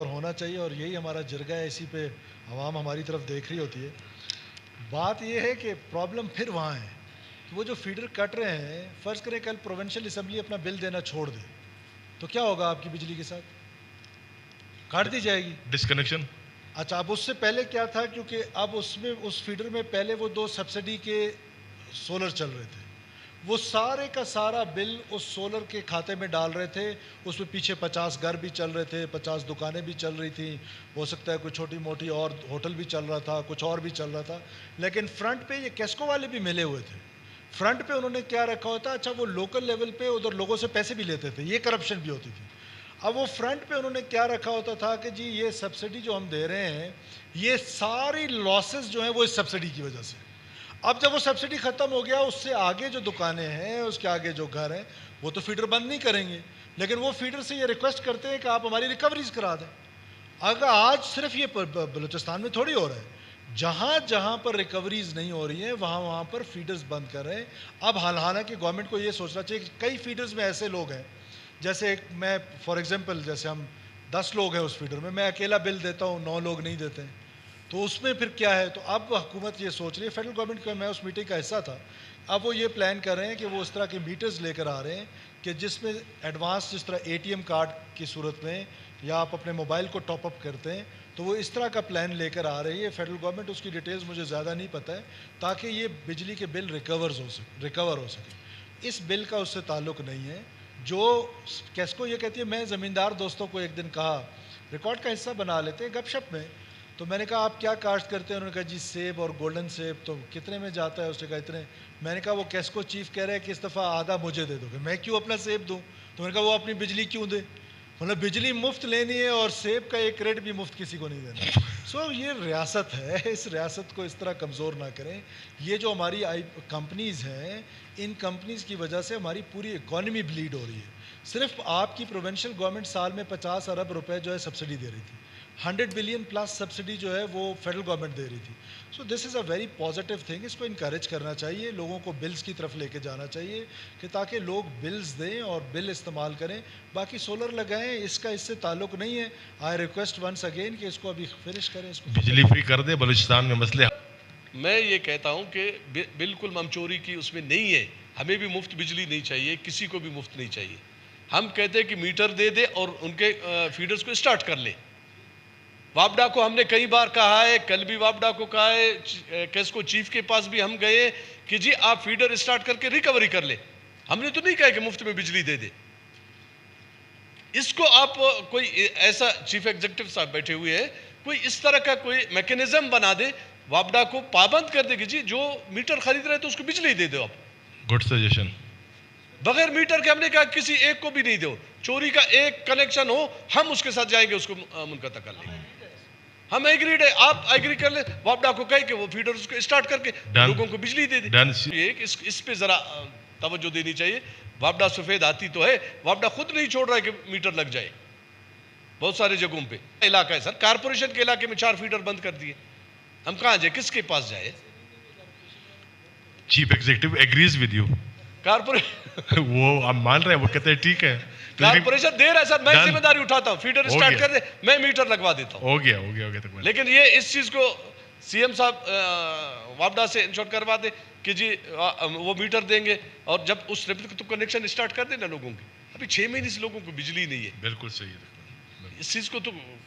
اور ہونا چاہیے، اور یہی ہمارا جرگہ ہے، اسی پہ عوام ہماری طرف دیکھ رہی ہوتی ہے. بات یہ ہے کہ پرابلم پھر وہاں ہے کہ وہ جو فیڈر کٹ رہے ہیں، فرض کریں کل پروونشل اسمبلی اپنا بل دینا چھوڑ دے تو کیا ہوگا آپ کی بجلی کے ساتھ؟ کاٹ دی جائے گی. ڈسکنیکشن. اچھا، اب اس سے پہلے کیا تھا، کیونکہ اب اس فیڈر میں پہلے وہ 2 سبسڈی کے سولر چل رہے تھے، وہ سارے کا سارا بل اس سولر کے کھاتے میں ڈال رہے تھے. اس میں پیچھے 50 گھر بھی چل رہے تھے، 50 دکانیں بھی چل رہی تھیں، ہو سکتا ہے کوئی چھوٹی موٹی اور ہوٹل بھی چل رہا تھا، کچھ اور بھی چل رہا تھا. لیکن فرنٹ پہ یہ کیسکو والے بھی ملے ہوئے تھے. فرنٹ پہ انہوں نے کیا رکھا ہوتا، اچھا وہ لوکل لیول پہ ادھر لوگوں سے پیسے بھی لیتے تھے، یہ کرپشن بھی ہوتی تھی. اب وہ فرنٹ پہ انہوں نے کیا رکھا ہوتا تھا کہ جی یہ سبسڈی جو ہم دے رہے ہیں، یہ ساری لاسز جو ہیں وہ اس سبسڈی کی وجہ سے. اب جب وہ سبسڈی ختم ہو گیا، اس سے آگے جو دکانیں ہیں، اس کے آگے جو گھر ہیں، وہ تو فیڈر بند نہیں کریں گے، لیکن وہ فیڈر سے یہ ریکویسٹ کرتے ہیں کہ آپ ہماری ریکوریز کرا دیں. اگر آج صرف یہ بلوچستان میں تھوڑی ہو رہا ہے، جہاں جہاں پر ریکوریز نہیں ہو رہی ہیں وہاں وہاں پر فیڈرز بند کر رہے ہیں. اب حالانکہ گورنمنٹ کو یہ سوچنا چاہیے کہ کئی فیڈرز میں ایسے لوگ ہیں، جیسے میں فار ایگزامپل جیسے ہم 10 لوگ ہیں اس فیڈر میں اکیلا بل دیتا ہوں، 9 لوگ نہیں دیتے ہیں، تو اس میں پھر کیا ہے. تو اب حکومت یہ سوچ رہی ہے، فیڈرل گورنمنٹ کا، میں اس میٹنگ کا حصہ تھا، اب وہ یہ پلان کر رہے ہیں کہ وہ اس طرح کے میٹرز لے کر آ رہے ہیں کہ جس میں ایڈوانس، جس طرح اے ٹی ایم کارڈ کی صورت میں یا آپ اپنے موبائل کو ٹاپ اپ کرتے ہیں، تو وہ اس طرح کا پلان لے کر آ رہی ہے فیڈرل گورنمنٹ. اس کی ڈیٹیلز مجھے زیادہ نہیں پتہ ہے، تاکہ یہ بجلی کے بل ریکور ہو سکے. اس بل کا اس سے تعلق نہیں ہے. جو کیسکو یہ کہتی ہے، میں زمیندار دوستوں کو ایک دن کہا، ریکارڈ کا حصہ بنا لیتے ہیں گپ شپ میں، تو میں نے کہا آپ کیا کاشت کرتے ہیں؟ انہوں نے کہا جی سیب اور گولڈن سیب. تو کتنے میں جاتا ہے؟ اس نے کہا اتنے. میں نے کہا وہ کیسکو چیف کہہ رہے ہیں کہ اس دفعہ آدھا مجھے دے دو گے. میں کیوں اپنا سیب دوں؟ تو میں نے کہا وہ اپنی بجلی کیوں دے؟ مطلب بجلی مفت لینی ہے اور سیب کا ایک ریٹ بھی مفت کسی کو نہیں دینا. سو یہ ریاست ہے، اس ریاست کو اس طرح کمزور نہ کریں. یہ جو ہماری کمپنیز ہیں، ان کمپنیز کی وجہ سے ہماری پوری اکانومی بلیڈ ہو رہی ہے. صرف آپ کی پروونشل گورنمنٹ سال میں 50 ارب روپے جو ہے سبسڈی دے رہی تھی، 100 بلین پلس سبسڈی جو ہے وہ فیڈرل گورنمنٹ دے رہی تھی. سو دس از اے ویری پازیٹیو تھنگ. اس کو انکریج کرنا چاہیے، لوگوں کو بلز کی طرف لے کے جانا چاہیے کہ تاکہ لوگ بلز دیں اور بل استعمال کریں. باقی سولر لگائیں، اس کا اس سے تعلق نہیں ہے. آئی ریکویسٹ ونس اگین کہ اس کو ابھی فنش کریں، اس کو بجلی فری کر دے. بلوچستان میں مسئلے میں یہ کہتا ہوں کہ بالکل ممچوری کی اس میں نہیں ہے. ہمیں بھی مفت بجلی نہیں چاہیے، کسی کو بھی مفت نہیں چاہیے. ہم کہتے ہیں کہ میٹر دے دے اور ان کے فیڈرز کو اسٹارٹ کر لے. وابڈا کو ہم نے کئی بار کہا ہے، کل بھی وابڈا کو کہا ہے، کیسکو چیف کے پاس بھی ہم گئے کہ جی آپ فیڈر اسٹارٹ کر کے ریکوری کر لے. ہم نے تو نہیں کہا کہ مفت میں بجلی دے دے. اس کو آپ کوئی ایسا چیف ایگزیکٹو صاحب بیٹھے ہوئے ہیں، کوئی اس طرح کا کوئی میکینزم بنا دے، وابڈا کو پابند کر دے کہ جی جو میٹر خرید رہے تو اس کو بجلی دے دو. آپ گڈ سجیشن. بغیر میٹر کے ہم نے کہا کسی ایک کو بھی نہیں دو. چوری کا ایک کنیکشن ہو، ہم اس کے ساتھ جائیں گے، اس کو منقطع کر لیں گے. ہم ایگریڈ ہے، آپ ایگری کر لیں. وابڈا کو کہے کہ وہ فیڈر اس کو اسٹارٹ کر کے لوگوں کو بجلی دے دے. اس پہ ذرا توجہ دینی چاہیے. وابڈا سفید آتی تو ہے، وابڈا خود نہیں چھوڑ رہا ہے کہ میٹر لگ جائے. بہت سارے جگہوں پہ علاقہ ہے سر، کارپوریشن کے علاقے میں 4 فیڈر بند کر دیے. ہم کہاں جائے، کس کے پاس جائے؟ Chief executive agrees with you. وہ آپ مان رہے ہیں، وہ کہتے ہیں ٹھیک ہے. کارپوریشن دے رہا ہے سر، میں ذمہ داری اٹھاتا ہوں، فیڈر اسٹارٹ کر دے، میں میٹر لگوا دیتا ہوں. ہو گیا. لیکن یہ اس چیز کو سی ایم صاحب وابڈا سے انشور کروا دے کہ جی وہ میٹر دیں گے، اور جب اس تو کنیکشن اسٹارٹ کر دیں نا لوگوں کی. ابھی 6 مہینے سے لوگوں کو بجلی نہیں ہے. بالکل صحیح ہے. اس چیز کو تو